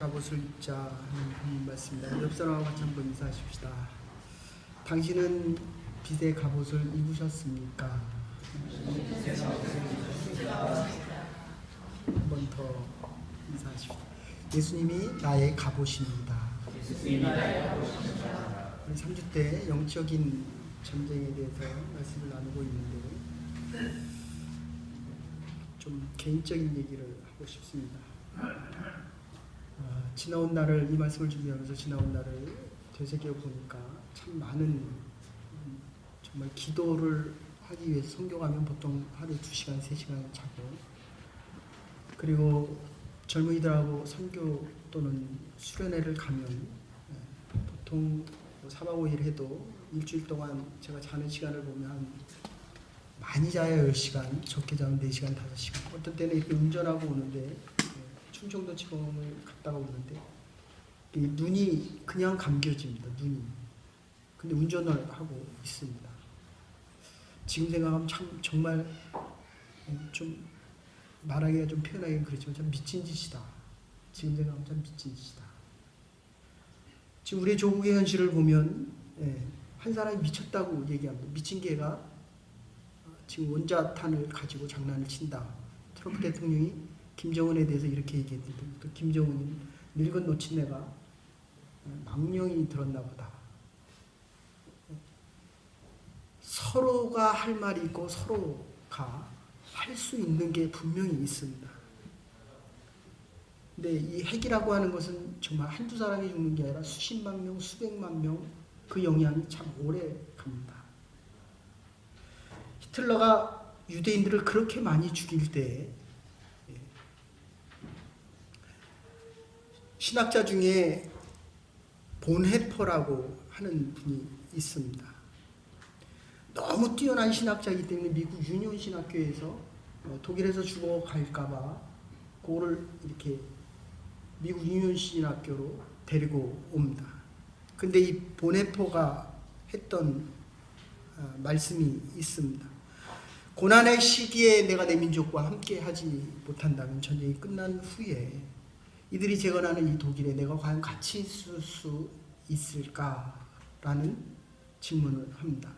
갑옷을 입자 하는 말씀입니다. 옆 사람하고 같이 한번 인사하십시다. 당신은 빛의 갑옷을 입으셨습니까? 한 번 더 인사하십시다. 예수님이 나의 갑옷입니다. 우리 3주 때 영적인 전쟁에 대해서 말씀을 나누고 있는데 좀 개인적인 얘기를 하고 싶습니다. 지나온 날을 이 말씀을 준비하면서 지나온 날을 되새겨 보니까 참 많은 정말 기도를 하기 위해서 성경하면 보통 하루에 2시간, 3시간 자고, 그리고 젊은이들하고 선교 또는 수련회를 가면 보통 4박 5일 해도 일주일 동안 제가 자는 시간을 보면 많이 자야 10시간, 적게 자면 4시간, 5시간, 어떤 때는 이렇게 운전하고 오는데 충청도 지방을 갔다가 오는데 눈이 그냥 감겨집니다. 눈이. 근데 운전을 하고 있습니다. 지금 생각하면 참 정말 좀 말하기가 좀 표현하기는 그렇지만 참 미친 짓이다. 지금 생각하면 참 미친 짓이다. 지금 우리의 조국의 현실을 보면 한 사람이 미쳤다고 얘기합니다. 미친 개가 지금 원자탄을 가지고 장난을 친다. 트럼프 대통령이 김정은에 대해서 이렇게 얘기했는데, 또 김정은이 늙은 노친네가 망령이 들었나 보다. 서로가 할 말이 있고 서로가 할 수 있는 게 분명히 있습니다. 근데 이 핵이라고 하는 것은 정말 한두 사람이 죽는 게 아니라 수십만 명, 수백만 명, 그 영향이 참 오래 갑니다. 히틀러가 유대인들을 그렇게 많이 죽일 때 신학자 중에 본헤퍼라고 하는 분이 있습니다. 너무 뛰어난 신학자이기 때문에 미국 유니온 신학교에서 독일에서 죽어갈까봐 그거를 이렇게 미국 유니온 신학교로 데리고 옵니다. 근데 이 본헤퍼가 했던 말씀이 있습니다. 고난의 시기에 내가 내 민족과 함께 하지 못한다면 전쟁이 끝난 후에 이들이 재건하는 이 독일에 내가 과연 같이 있을 수 있을까라는 질문을 합니다.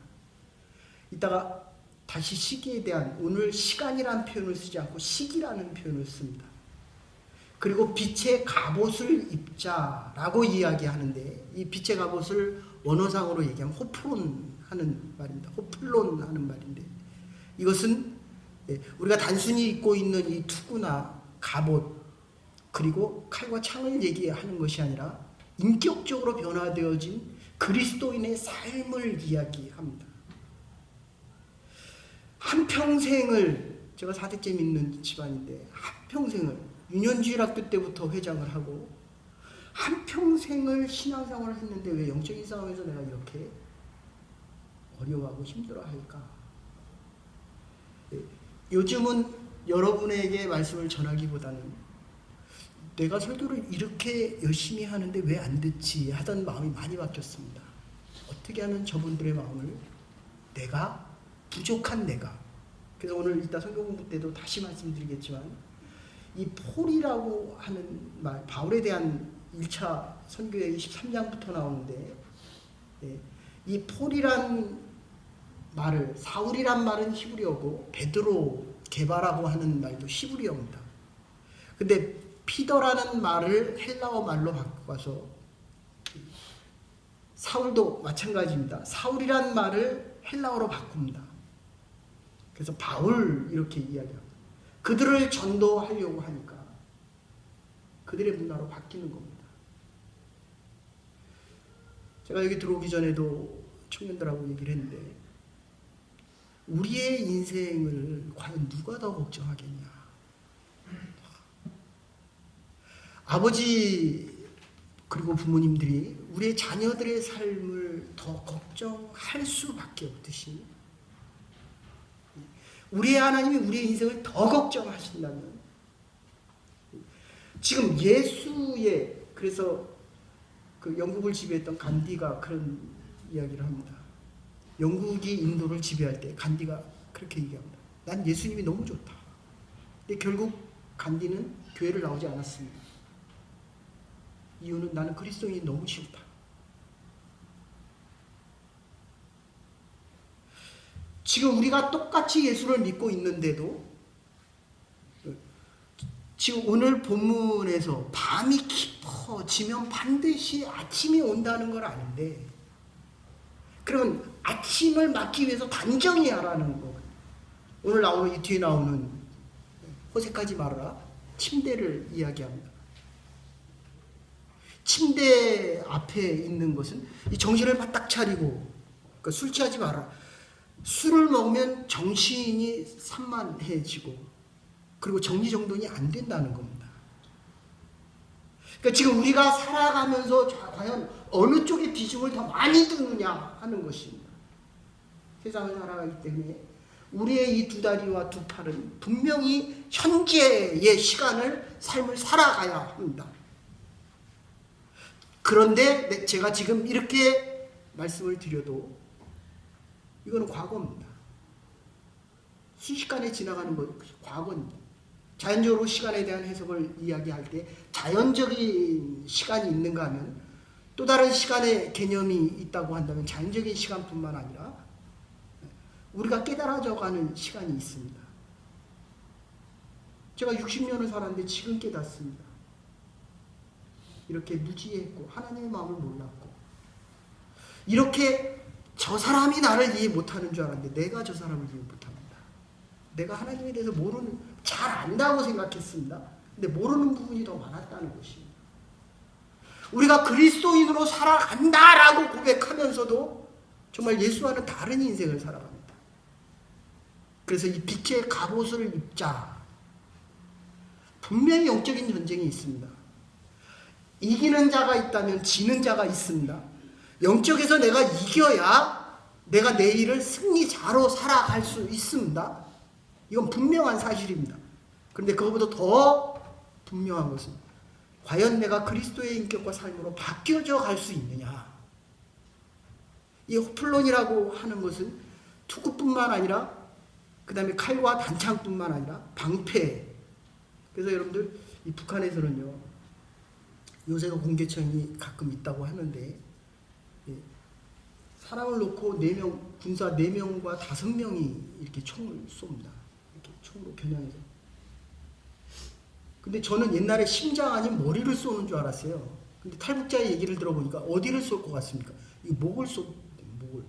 이따가 다시 시기에 대한, 오늘 시간이라는 표현을 쓰지 않고 시기라는 표현을 씁니다. 그리고 빛의 갑옷을 입자라고 이야기하는데, 이 빛의 갑옷을 원어상으로 얘기하면 호프론 하는 말입니다. 호플론 하는 말인데, 이것은 우리가 단순히 입고 있는 이 투구나 갑옷 그리고 칼과 창을 얘기하는 것이 아니라 인격적으로 변화되어진 그리스도인의 삶을 이야기합니다. 한평생을, 제가 4대째 믿는 집안인데 한평생을 유년주일 학교 때부터 회장을 하고 한평생을 신앙생활을 했는데 왜 영적인 싸움에서 내가 이렇게 어려워하고 힘들어할까? 요즘은 여러분에게 말씀을 전하기보다는 내가 설교를 이렇게 열심히 하는데 왜 안 듣지 하던 마음이 많이 바뀌었습니다. 어떻게 하면 저분들의 마음을, 내가 부족한 내가, 그래서 오늘 이따 설교 공부 때도 다시 말씀드리겠지만 이 폴이라고 하는 말, 바울에 대한 1차 선교의 23장부터 나오는데 이 폴이란 말을, 사울이란 말은 히브리어고 베드로, 게바라고 하는 말도 히브리어입니다. 근데 피더라는 말을 헬라어 말로 바꿔서 사울도 마찬가지입니다. 사울이란 말을 헬라어로 바꿉니다. 그래서 바울 이렇게 이야기합니다. 그들을 전도하려고 하니까 그들의 문화로 바뀌는 겁니다. 제가 여기 들어오기 전에도 청년들하고 얘기를 했는데, 우리의 인생을 과연 누가 더 걱정하겠냐. 아버지 그리고 부모님들이 우리의 자녀들의 삶을 더 걱정할 수밖에 없듯이 우리의 하나님이 우리의 인생을 더 걱정하신다면, 지금 예수의, 그래서 그 영국을 지배했던 간디가 그런 이야기를 합니다. 영국이 인도를 지배할 때 간디가 그렇게 얘기합니다. 난 예수님이 너무 좋다. 근데 결국 간디는 교회를 나오지 않았습니다. 이유는 나는 그리스도인이 너무 싫다. 지금 우리가 똑같이 예수를 믿고 있는데도 지금 오늘 본문에서 밤이 깊어지면 반드시 아침이 온다는 걸 아는데, 그러면 아침을 맞기 위해서 단정히 하라는 거. 오늘 나오는 이 뒤에 나오는 호색하지 말아라 침대를 이야기합니다. 침대 앞에 있는 것은 이 정신을 바짝 차리고, 그러니까 술 취하지 마라. 술을 먹으면 정신이 산만해지고 그리고 정리정돈이 안 된다는 겁니다. 그러니까 지금 우리가 살아가면서 과연 어느 쪽에 비중을 더 많이 두느냐 하는 것입니다. 세상을 살아가기 때문에 우리의 이 두 다리와 두 팔은 분명히 현재의 시간을, 삶을 살아가야 합니다. 그런데 제가 지금 이렇게 말씀을 드려도 이거는 과거입니다. 순식간에 지나가는 것, 과거입니다. 자연적으로 시간에 대한 해석을 이야기할 때 자연적인 시간이 있는가 하면, 또 다른 시간의 개념이 있다고 한다면 자연적인 시간뿐만 아니라 우리가 깨달아져가는 시간이 있습니다. 제가 60년을 살았는데 지금 깨닫습니다. 이렇게 무지했고 하나님의 마음을 몰랐고, 이렇게 저 사람이 나를 이해 못하는 줄 알았는데 내가 저 사람을 이해 못합니다. 내가 하나님에 대해서 잘 안다고 생각했습니다. 근데 모르는 부분이 더 많았다는 것입니다. 우리가 그리스도인으로 살아간다라고 고백하면서도 정말 예수와는 다른 인생을 살아갑니다. 그래서 이 빛의 갑옷을 입자. 분명히 영적인 전쟁이 있습니다. 이기는 자가 있다면 지는 자가 있습니다. 영적에서 내가 이겨야 내가 내일을 승리자로 살아갈 수 있습니다. 이건 분명한 사실입니다. 그런데 그것보다 더 분명한 것은 과연 내가 그리스도의 인격과 삶으로 바뀌어져 갈 수 있느냐. 이 호플론이라고 하는 것은 투구뿐만 아니라 그 다음에 칼과 단창뿐만 아니라 방패. 그래서 여러분들 이 북한에서는요, 요새가 공개청이 가끔 있다고 하는데, 사람을 놓고 4명, 군사 4명과 5명이 이렇게 총을 쏩니다. 이렇게 총으로 겨냥해서. 근데 저는 옛날에 심장 아닌 머리를 쏘는 줄 알았어요. 근데 탈북자의 얘기를 들어보니까 어디를 쏠 것 같습니까? 이 목을 목을.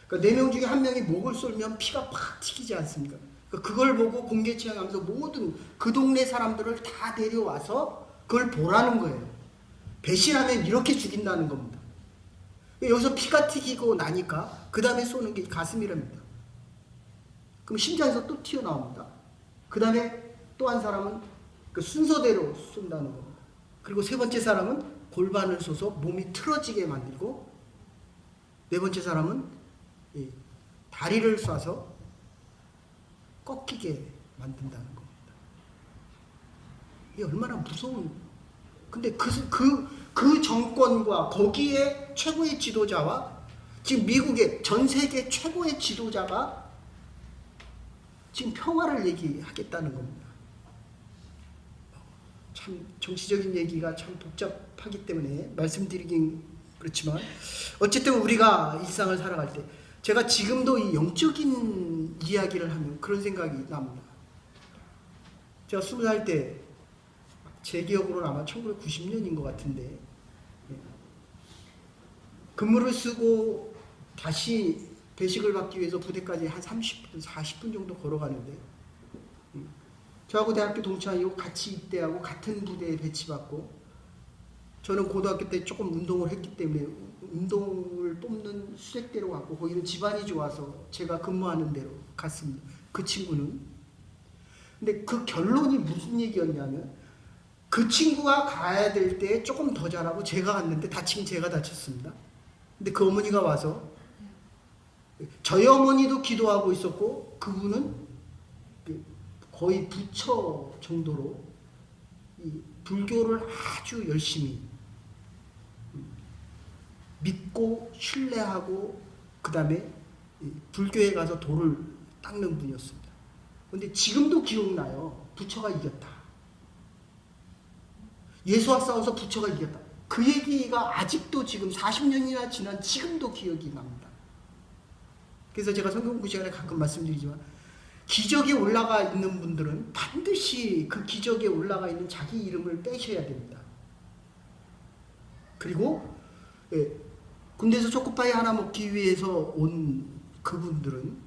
그러니까 4명 중에 1명이 목을 쏠면 피가 팍 튀기지 않습니까? 그러니까 그걸 보고 공개치양하면서 모든 그 동네 사람들을 다 데려와서 그걸 보라는 거예요. 배신하면 이렇게 죽인다는 겁니다. 여기서 피가 튀기고 나니까 그 다음에 쏘는 게 가슴이랍니다. 그럼 심장에서 또 튀어나옵니다. 그 다음에 또 한 사람은 그 순서대로 쏜다는 겁니다. 그리고 세 번째 사람은 골반을 쏘서 몸이 틀어지게 만들고, 네 번째 사람은 다리를 쏴서 꺾이게 만든다는 겁니다. 이게 얼마나 무서운. 근데 그 정권과 거기에 최고의 지도자와 지금 미국의 전 세계 최고의 지도자가 지금 평화를 얘기하겠다는 겁니다. 참 정치적인 얘기가 참 복잡하기 때문에 말씀드리긴 그렇지만, 어쨌든 우리가 일상을 살아갈 때 제가 지금도 이 영적인 이야기를 하면 그런 생각이 납니다. 제가 20살 때, 제 기억으로는 아마 1990년인 것 같은데, 근무를 쓰고 다시 배식을 받기 위해서 부대까지 한 30분, 40분 정도 걸어가는데, 저하고 대학교 동창이고 같이 입대하고 같은 부대에 배치받고, 저는 고등학교 때 조금 운동을 했기 때문에 운동을 뽑는 수색대로 갔고, 거기는 집안이 좋아서 제가 근무하는 데로 갔습니다. 그 친구는. 근데 그 결론이 무슨 얘기였냐면, 그 친구가 가야 될 때 조금 더 잘하고 제가 갔는데 다치긴 제가 다쳤습니다. 근데 그 어머니가 와서, 저희 어머니도 기도하고 있었고 그분은 거의 부처 정도로 이 불교를 아주 열심히 믿고 신뢰하고 그 다음에 불교에 가서 돌을 닦는 분이었습니다. 그런데 지금도 기억나요. 부처가 이겼다. 예수와 싸워서 부처가 이겼다. 그 얘기가 아직도 지금 40년이나 지난 지금도 기억이 납니다. 그래서 제가 성경공부 시간에 가끔 말씀드리지만 기적에 올라가 있는 분들은 반드시 그 기적에 올라가 있는 자기 이름을 빼셔야 됩니다. 그리고 군대에서 초코파이 하나 먹기 위해서 온 그분들은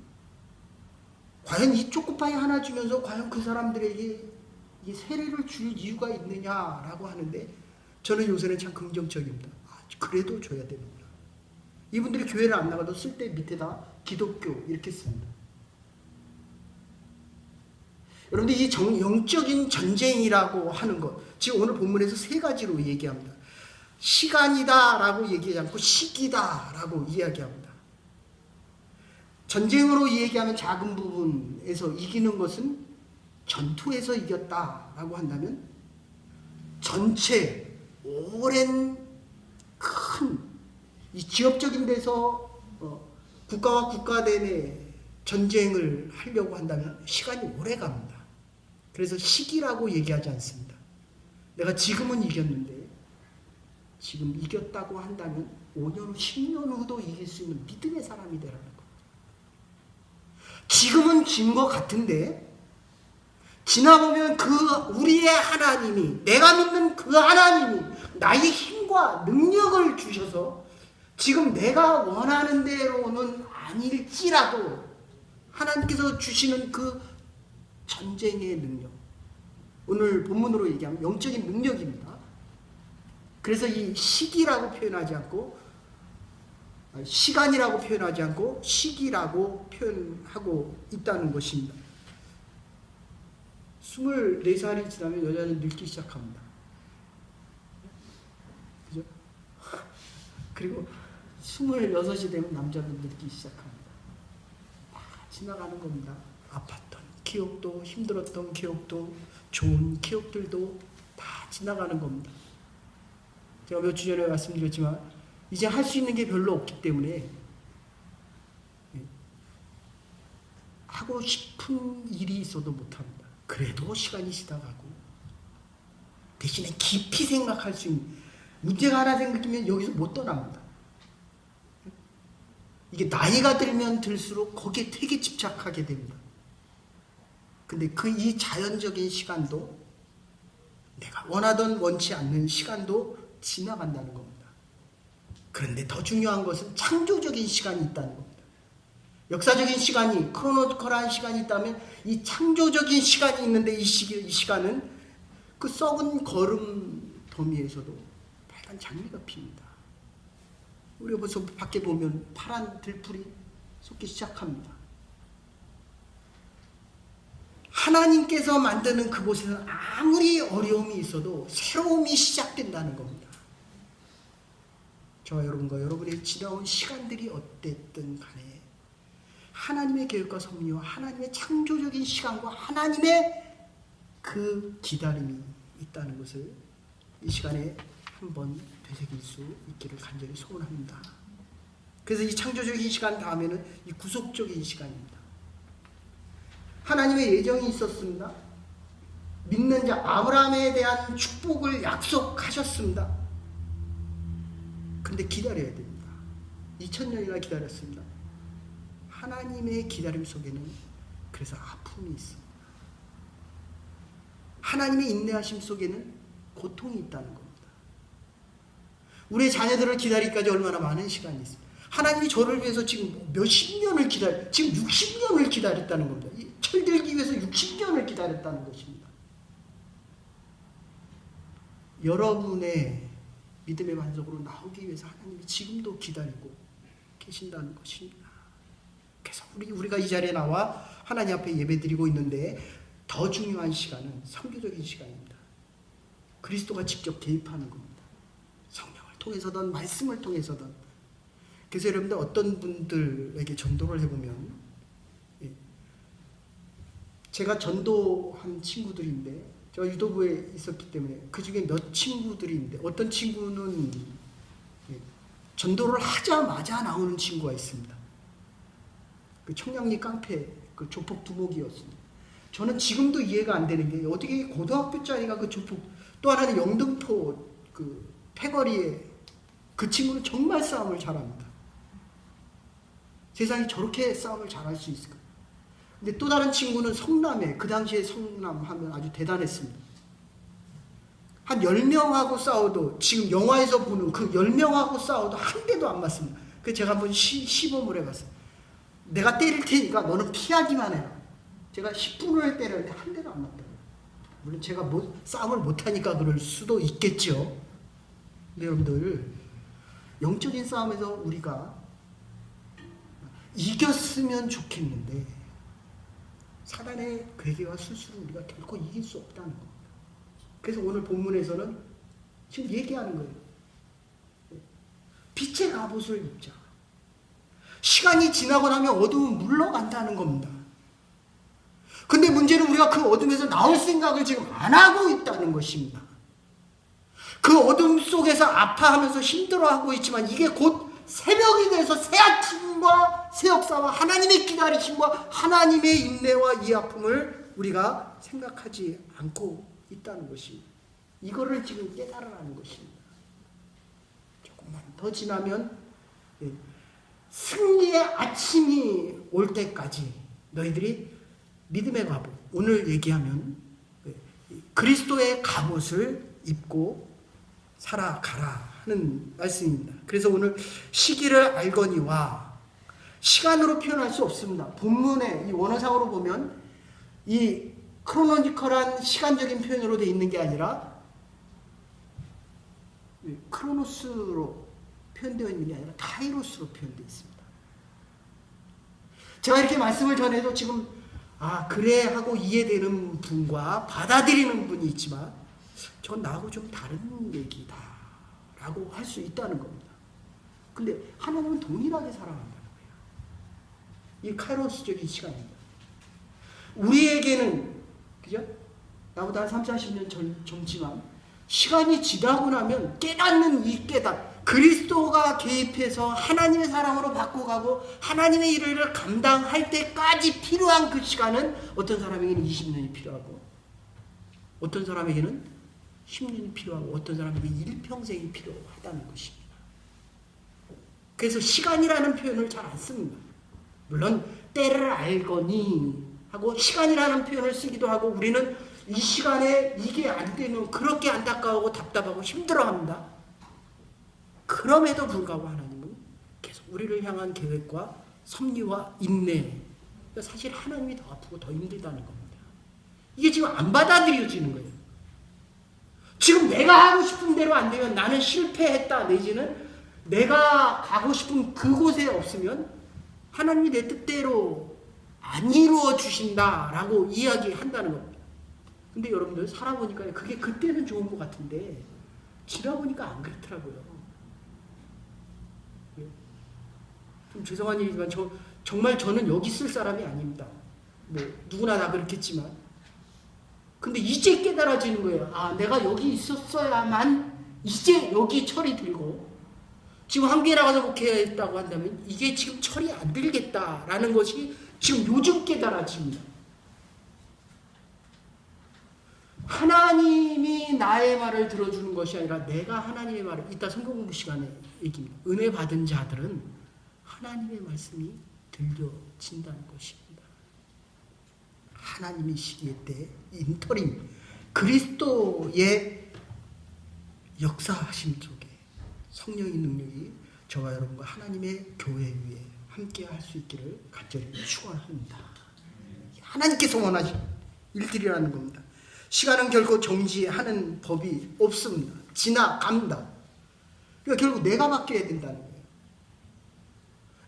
과연 이 초코파이 하나 주면서 과연 그 사람들에게 이 세례를 줄 이유가 있느냐라고 하는데 저는 요새는 참 긍정적입니다. 그래도 줘야 됩니다. 이분들이 교회를 안 나가도 쓸 때 밑에다 기독교 이렇게 씁니다. 여러분들 이 영적인 전쟁이라고 하는 것, 지금 오늘 본문에서 세 가지로 얘기합니다. 시간이다라고 얘기하지 않고 시기다라고 이야기합니다. 전쟁으로 얘기하면 작은 부분에서 이기는 것은 전투에서 이겼다라고 한다면 전체 오랜 큰 이 지역적인 데서 국가와 국가 간의 전쟁을 하려고 한다면 시간이 오래 갑니다. 그래서 시기라고 얘기하지 않습니다. 내가 지금은 이겼는데 지금 이겼다고 한다면 5년, 10년 후도 이길 수 있는 믿음의 사람이 되라는 거예요. 지금은 진 것 같은데 지나보면 그 우리의 하나님이, 내가 믿는 그 하나님이 나의 힘과 능력을 주셔서 지금 내가 원하는 대로는 아닐지라도 하나님께서 주시는 그 전쟁의 능력, 오늘 본문으로 얘기하면 영적인 능력입니다. 그래서 이 시기라고 표현하지 않고 시간이라고 표현하지 않고 시기라고 표현하고 있다는 것입니다. 24살이 지나면 여자는 늙기 시작합니다. 그죠? 그리고 26이 되면 남자도 늙기 시작합니다. 다 지나가는 겁니다. 아팠던 기억도, 힘들었던 기억도, 좋은 기억들도 다 지나가는 겁니다. 제가 몇 주 전에 말씀드렸지만 이제 할 수 있는 게 별로 없기 때문에 하고 싶은 일이 있어도 못합니다. 그래도 시간이 지나가고 대신에 깊이 생각할 수 있는 문제가 하나 생기면 여기서 못 떠납니다. 이게 나이가 들면 들수록 거기에 되게 집착하게 됩니다. 근데 이 자연적인 시간도 내가 원하던 원치 않는 시간도 지나간다는 겁니다. 그런데 더 중요한 것은 창조적인 시간이 있다는 겁니다. 역사적인 시간이, 크로노티컬한 시간이 있다면 이 창조적인 시간이 있는데 이 시간은 그 썩은 거름 더미에서도 빨간 장미가 핍니다. 우리가 벌써 밖에 보면 파란 들풀이 솟기 시작합니다. 하나님께서 만드는 그곳에는 아무리 어려움이 있어도 새로움이 시작된다는 겁니다. 저와 여러분과 여러분의 지나온 시간들이 어땠든 간에 하나님의 계획과 섭리와 하나님의 창조적인 시간과 하나님의 그 기다림이 있다는 것을 이 시간에 한번 되새길 수 있기를 간절히 소원합니다. 그래서 이 창조적인 시간 다음에는 이 구속적인 시간입니다. 하나님의 예정이 있었습니다. 믿는 자 아브라함에 대한 축복을 약속하셨습니다. 근데 기다려야 됩니다. 2000년이나 기다렸습니다. 하나님의 기다림 속에는 그래서 아픔이 있습니다. 하나님의 인내하심 속에는 고통이 있다는 겁니다. 우리의 자녀들을 기다리기까지 얼마나 많은 시간이 있습니다. 하나님이 저를 위해서 지금 몇십 년을 지금 60년을 기다렸다는 겁니다. 철들기 위해서 60년을 기다렸다는 것입니다. 여러분의 믿음의 반석으로 나오기 위해서 하나님이 지금도 기다리고 계신다는 것입니다. 그래서 우리가 이 자리에 나와 하나님 앞에 예배드리고 있는데 더 중요한 시간은 선교적인 시간입니다. 그리스도가 직접 개입하는 겁니다. 성령을 통해서든 말씀을 통해서든. 그래서 여러분들 어떤 분들에게 전도를 해보면 제가 전도한 친구들인데 제가 유도부에 있었기 때문에 그 중에 몇 친구들이 있는데 어떤 친구는 전도를 하자마자 나오는 친구가 있습니다. 그 청량리 깡패 그 조폭 두목이었습니다. 저는 지금도 이해가 안 되는 게 어떻게 고등학교짜리가 그 조폭, 또 하나는 영등포 그 패거리에 그 친구는 정말 싸움을 잘합니다. 세상에 저렇게 싸움을 잘할 수 있을까? 근데 또 다른 친구는 성남에, 그 당시에 성남 하면 아주 대단했습니다. 한 10명하고 싸워도, 지금 영화에서 보는 그 10명하고 싸워도 한 대도 안 맞습니다. 그래서 제가 한번 시범을 해봤어요. 내가 때릴 테니까 너는 피하기만 해라. 제가 10분을 때렸는데 한 대도 안 맞더라고요. 물론 제가 싸움을 못하니까 그럴 수도 있겠죠. 근데 여러분들, 영적인 싸움에서 우리가 이겼으면 좋겠는데 사단의 괴계와 술수를 우리가 결코 이길 수 없다는 겁니다. 그래서 오늘 본문에서는 지금 얘기하는 거예요. 빛의 갑옷을 입자. 시간이 지나고 나면 어두움은 물러간다는 겁니다. 근데 문제는 우리가 그 어둠에서 나올 생각을 지금 안 하고 있다는 것입니다. 그 어둠 속에서 아파하면서 힘들어하고 있지만 이게 곧 새벽이 돼서 새 아침과 새 역사와 하나님의 기다리심과 하나님의 인내와 이 아픔을 우리가 생각하지 않고 있다는 것입니다. 이거를 지금 깨달으라는 것입니다. 조금만 더 지나면 승리의 아침이 올 때까지 너희들이 믿음의 갑옷, 오늘 얘기하면 그리스도의 갑옷을 입고 살아가라 하는 말씀입니다. 그래서 오늘 시기를 알거니와, 시간으로 표현할 수 없습니다. 본문에 이 원어상으로 보면 이 크로노지컬한 시간적인 표현으로 되어 있는 게 아니라 크로노스로 표현되어 있는 게 아니라 카이로스로 표현되어 있습니다. 제가 이렇게 말씀을 전해도 지금 그래 하고 이해되는 분과 받아들이는 분이 있지만 전 나하고 좀 다른 얘기다 라고 할 수 있다는 겁니다. 근데 하나님은 동일하게 사랑한다는 거예요. 이 카이로스적인 시간입니다. 우리에게는 그죠? 나보다 한 30, 40년 젊지만 시간이 지나고 나면 깨닫는 이 깨닫, 그리스도가 개입해서 하나님의 사랑으로 바꿔가고 하나님의 일을 감당할 때까지 필요한 그 시간은 어떤 사람에게는 20년이 필요하고 어떤 사람에게는 10년이 필요하고 어떤 사람에게는 일평생이 필요하다는 것입니다. 그래서 시간이라는 표현을 잘 안 씁니다. 물론 때를 알거니 하고 시간이라는 표현을 쓰기도 하고, 우리는 이 시간에 이게 안 되면 그렇게 안타까워하고 답답하고 힘들어합니다. 그럼에도 불구하고 하나님은 계속 우리를 향한 계획과 섭리와 인내, 사실 하나님이 더 아프고 더 힘들다는 겁니다. 이게 지금 안 받아들여지는 거예요. 지금 내가 하고 싶은 대로 안 되면 나는 실패했다, 내지는 내가 가고 싶은 그곳에 없으면 하나님이 내 뜻대로 안 이루어 주신다라고 이야기한다는 겁니다. 근데 여러분들 살아보니까 그게 그때는 좋은 것 같은데 지나보니까 안 그렇더라고요. 좀 죄송한 얘기지만 정말 저는 여기 있을 사람이 아닙니다. 뭐 누구나 다 그렇겠지만, 근데 이제 깨달아지는 거예요. 내가 여기 있었어야만 이제 여기 철이 들고, 지금 한국에 나가서 목회했다고 한다면 이게 지금 철이 안 들겠다라는 것이 지금 요즘 깨달아집니다. 하나님이 나의 말을 들어주는 것이 아니라 내가 하나님의 말을, 이따 성경 공부 시간에 얘기입니다. 은혜 받은 자들은 하나님의 말씀이 들려진다는 것입니다. 하나님이 시기의 때 인터림, 그리스도의 역사하심 속에 성령의 능력이 저와 여러분과 하나님의 교회 위에 함께 할 수 있기를 간절히 축원합니다. 하나님께서 원하신 일들이라는 겁니다. 시간은 결코 정지하는 법이 없습니다. 지나갑니다. 그러니까 결국 내가 바뀌어야 된다는 거예요.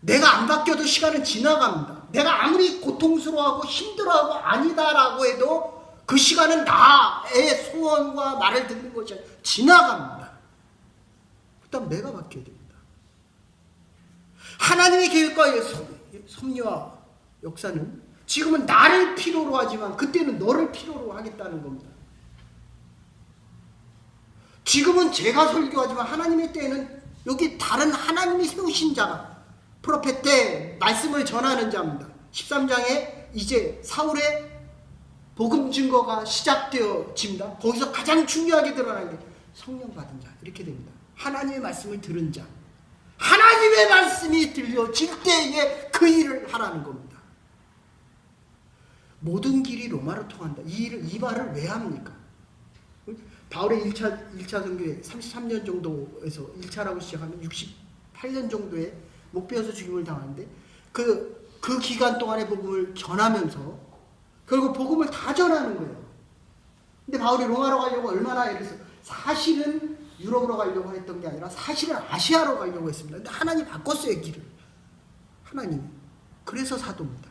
내가 안 바뀌어도 시간은 지나갑니다. 내가 아무리 고통스러워하고 힘들어하고 아니다라고 해도 그 시간은 나의 소원과 말을 듣는 것이 아니라 지나갑니다. 일단 내가 바뀌어야 됩니다. 하나님의 계획과 섭리와 역사는 지금은 나를 필요로 하지만 그때는 너를 필요로 하겠다는 겁니다. 지금은 제가 설교하지만 하나님의 때에는 여기 다른 하나님이 세우신 자가 프로페 때 말씀을 전하는 자입니다. 13장에 이제 사울의 복음 증거가 시작되어집니다. 거기서 가장 중요하게 드러나는 게 성령 받은 자, 이렇게 됩니다. 하나님의 말씀을 들은 자, 하나님의 말씀이 들려질 때에 그 일을 하라는 겁니다. 모든 길이 로마로 통한다. 이 말을 왜 합니까? 바울의 1차 선교회 33년 정도에서 1차라고 시작하면 68년 정도에 목베어서 죽임을 당하는데 그 기간 동안의 복음을 전하면서 결국 복음을 다 전하는 거예요. 근데 바울이 로마로 가려고 얼마나 애를 사실은 유럽으로 가려고 했던 게 아니라 사실은 아시아로 가려고 했습니다. 근데 하나님 바꿨어요, 길을. 하나님. 그래서 사도입니다.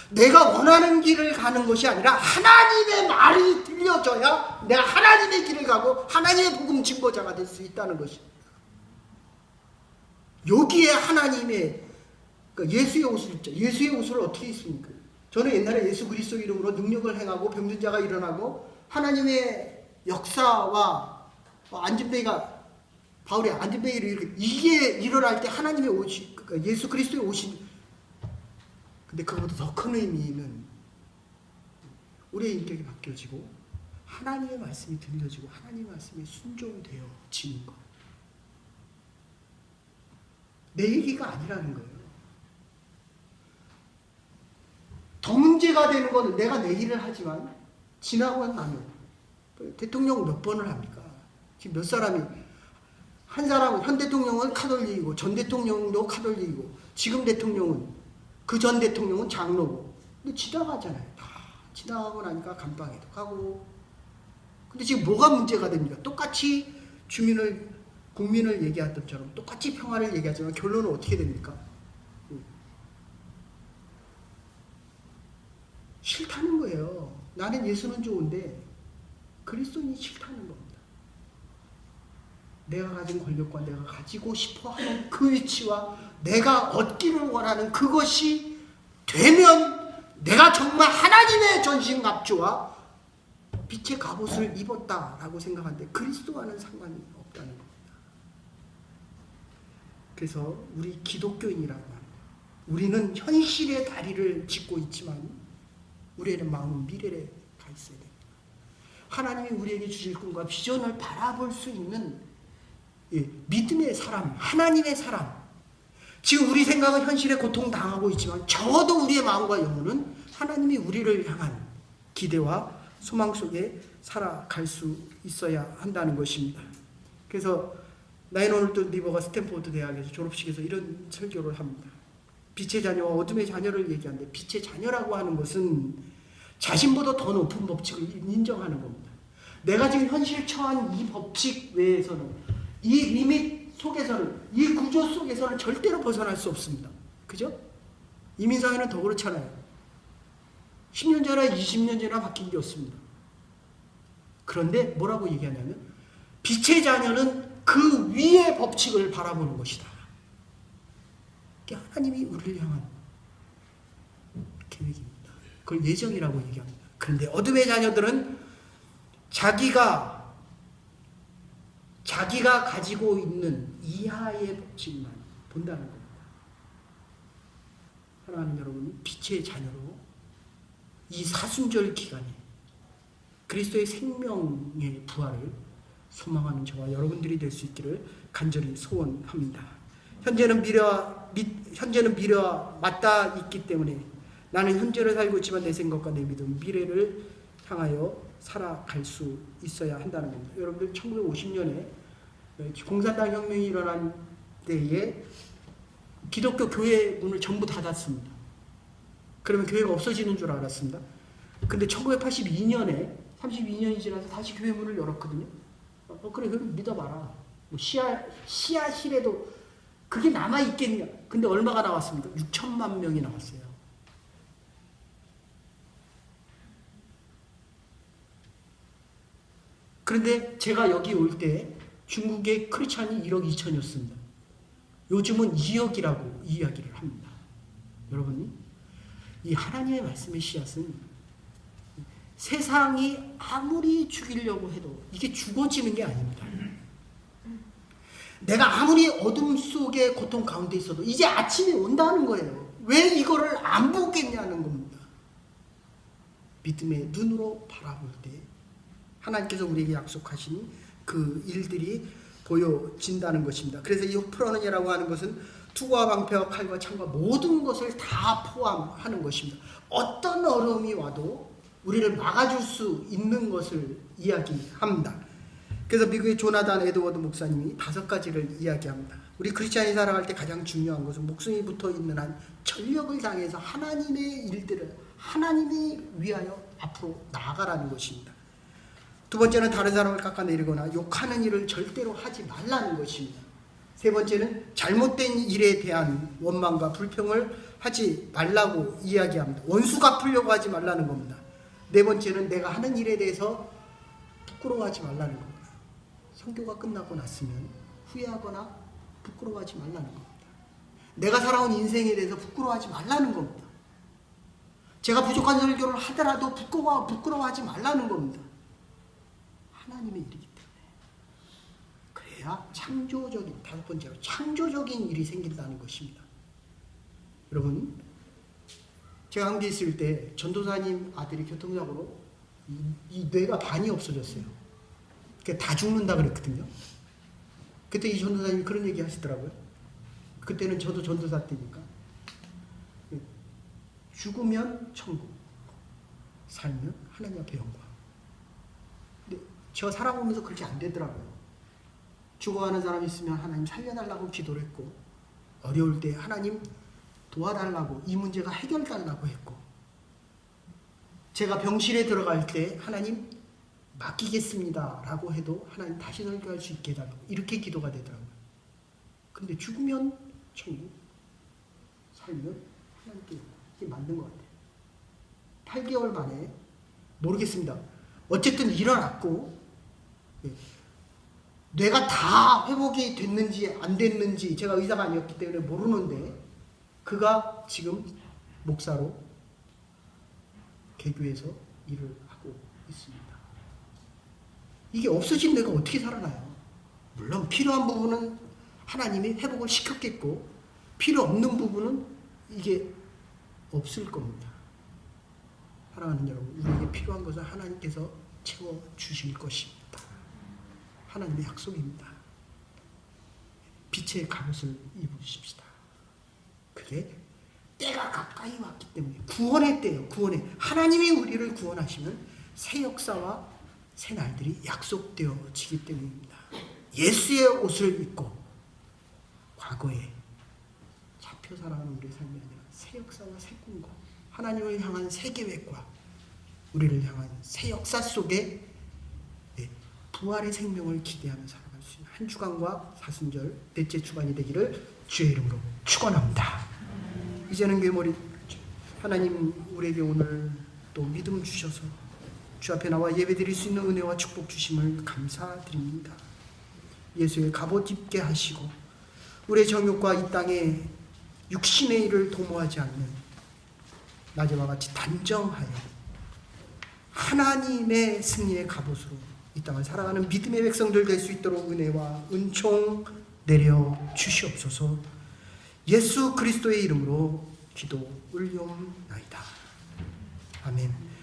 내가 원하는 길을 가는 것이 아니라 하나님의 말이 들려져야 내가 하나님의 길을 가고 하나님의 복음 증거자가 될 수 있다는 것입니다. 여기에 하나님의 예수의 옷을 입자. 예수의 옷을 어떻게 입습니까? 저는 옛날에 예수 그리스도 이름으로 능력을 행하고 병든 자가 일어나고 하나님의 역사와 안진뱅이가 바울의 안진뱅이를 이게 일어날 때 하나님의 옷이 예수 그리스도의 옷이 근데 그것보다 더 큰 의미는 우리의 인격이 바뀌어지고 하나님의 말씀이 들려지고 하나님의 말씀에 순종되어지는 것. 내 얘기가 아니라는 거예요. 더 문제가 되는 것은 내가 내 일을 하지만 지나고 나면 대통령 몇 번을 합니까? 지금 몇 사람이 한 사람은 현 대통령은 카톨릭이고 전 대통령도 카톨릭이고 지금 대통령은 그 전 대통령은 장로고 근데 지나가잖아요. 다 지나가고 나니까 감방에도 가고 근데 지금 뭐가 문제가 됩니까? 똑같이 국민을 얘기하던 것처럼 똑같이 평화를 얘기하지만 결론은 어떻게 됩니까? 싫다는 거예요. 나는 예수는 좋은데 그리스도인이 싫다는 겁니다. 내가 가진 권력과 내가 가지고 싶어 하는 그 위치와 내가 얻기를 원하는 그것이 되면 내가 정말 하나님의 전신갑주와 빛의 갑옷을 입었다라고 생각하는데 그리스도와는 상관이 없다는 겁니다. 그래서 우리 기독교인이라고 합니다. 우리는 현실의 다리를 짚고 있지만 우리의 마음은 미래에 가 있어야 됩니다. 하나님이 우리에게 주실 꿈과 비전을 바라볼 수 있는 믿음의 사람, 하나님의 사람. 지금 우리 생각은 현실에 고통당하고 있지만 적어도 우리의 마음과 영혼은 하나님이 우리를 향한 기대와 소망 속에 살아갈 수 있어야 한다는 것입니다. 그래서 나인홀드 리버가 스탠포드 대학에서 졸업식에서 이런 설교를 합니다. 빛의 자녀와 어둠의 자녀를 얘기하는데 빛의 자녀라고 하는 것은 자신보다 더 높은 법칙을 인정하는 겁니다. 내가 지금 현실 처한 이 법칙 외에서는 이 리밋 속에서는 이 구조 속에서는 절대로 벗어날 수 없습니다. 그죠? 이민사회는 더 그렇잖아요. 10년 전이나 20년 전이나 바뀐 게 없습니다. 그런데 뭐라고 얘기하냐면 빛의 자녀는 그 위의 법칙을 바라보는 것이다. 그게 하나님이 우리를 향한 계획입니다. 그걸 예정이라고 얘기합니다. 그런데 어둠의 자녀들은 자기가 가지고 있는 이하의 법칙만 본다는 겁니다. 사랑하는 여러분, 빛의 자녀로 이 사순절 기간에 그리스도의 생명의 부활을 소망하는 저와 여러분들이 될 수 있기를 간절히 소원합니다. 현재는 미래와 맞닿아 있기 때문에 나는 현재를 살고 있지만 내 생각과 내 믿음, 미래를 향하여 살아갈 수 있어야 한다는 겁니다. 여러분들 1950년에 공산당 혁명이 일어난 때에 기독교 교회 문을 전부 닫았습니다. 그러면 교회가 없어지는 줄 알았습니다. 근데 1982년에 32년이 지나서 다시 교회 문을 열었거든요. 그래, 그럼 믿어봐라. 뭐 씨앗이라도 그게 남아있겠냐. 근데 얼마가 나왔습니까? 6천만 명이 나왔어요. 그런데 제가 여기 올 때 중국의 크리스찬이 1억 2천이었습니다. 요즘은 2억이라고 이야기를 합니다. 여러분, 이 하나님의 말씀의 씨앗은 세상이 아무리 죽이려고 해도 이게 죽어지는 게 아닙니다. 내가 아무리 어둠 속의 고통 가운데 있어도 이제 아침이 온다는 거예요. 왜 이거를 안 보겠냐는 겁니다. 믿음의 눈으로 바라볼 때 하나님께서 우리에게 약속하신 그 일들이 보여진다는 것입니다. 그래서 이 풀어느냐라고 하는 것은 투구와 방패와 칼과 창과 모든 것을 다 포함하는 것입니다. 어떤 어려움이 와도 우리를 막아줄 수 있는 것을 이야기합니다. 그래서 미국의 조나단 에드워드 목사님이 5가지를 이야기합니다. 우리 크리스찬이 살아갈 때 가장 중요한 것은 목숨이 붙어 있는 한 전력을 다해서 하나님의 일들을 하나님이 위하여 앞으로 나아가라는 것입니다. 두 번째는 다른 사람을 깎아내리거나 욕하는 일을 절대로 하지 말라는 것입니다. 세 번째는 잘못된 일에 대한 원망과 불평을 하지 말라고 이야기합니다. 원수 갚으려고 하지 말라는 겁니다. 네 번째는 내가 하는 일에 대해서 부끄러워하지 말라는 겁니다. 선교가 끝나고 났으면 후회하거나 부끄러워하지 말라는 겁니다. 내가 살아온 인생에 대해서 부끄러워하지 말라는 겁니다. 제가 부족한 설교를 하더라도 부끄러워하지 말라는 겁니다. 하나님의 일이기 때문에. 그래야 창조적인, 5번째로 창조적인 일이 생긴다는 것입니다. 여러분, 제가 한국에 있을 때 전도사님 아들이 교통사고로 이 뇌가 반이 없어졌어요. 다 죽는다 그랬거든요. 그때 이 전도사님이 그런 얘기 하시더라고요. 그때는 저도 전도사 때니까. 죽으면 천국, 살면 하나님 앞에 영광. 근데 저 살아보면서 그렇게 안 되더라고요. 죽어가는 사람이 있으면 하나님 살려달라고 기도를 했고, 어려울 때 하나님 도와달라고, 이 문제가 해결달라고 했고, 제가 병실에 들어갈 때 하나님 맡기겠습니다 라고 해도 하나님 다시 설교할 수 있게 해달라고, 이렇게 기도가 되더라고요. 근데 죽으면 천국, 살면 하나님께, 이게 맞는 것 같아요. 8개월 만에, 모르겠습니다. 어쨌든 일어났고, 뇌가 다 회복이 됐는지 안 됐는지 제가 의사가 아니었기 때문에 모르는데, 그가 지금 목사로 개교에서 일을 하고 있습니다. 이게 없어진 뇌가 어떻게 살아나요? 물론 필요한 부분은 하나님이 회복을 시켰겠고, 필요 없는 부분은 이게 없을 겁니다. 사랑하는 여러분, 우리에게 필요한 것은 하나님께서 채워주실 것입니다. 하나님의 약속입니다. 빛의 갑옷을 입으십시다. 그게 때가 가까이 왔기 때문에, 구원의 때예요. 구원의, 하나님이 우리를 구원하시면 새 역사와 새 날들이 약속되어지기 때문입니다. 예수의 옷을 입고 과거에 잡혀 살아가는 우리의 삶이 아니라 새 역사와 새 꿈과 하나님을 향한 새 계획과 우리를 향한 새 역사 속에 부활의 생명을 기대하며 살아갈 수 있는 한 주간과 사순절 넷째 주간이 되기를 주의 이름으로 축원합니다. 이제는 괴물이 하나님, 우리에게 오늘 또 믿음 주셔서 주 앞에 나와 예배드릴 수 있는 은혜와 축복 주심을 감사드립니다. 예수의 갑옷 입게 하시고 우리의 정욕과 이 땅에 육신의 일을 도모하지 않는 낮에와 같이 단정하여 하나님의 승리의 갑옷으로 이 땅을 살아가는 믿음의 백성들 될 수 있도록 은혜와 은총 내려 주시옵소서. 예수 그리스도의 이름으로 기도 올려옵나이다. 아멘.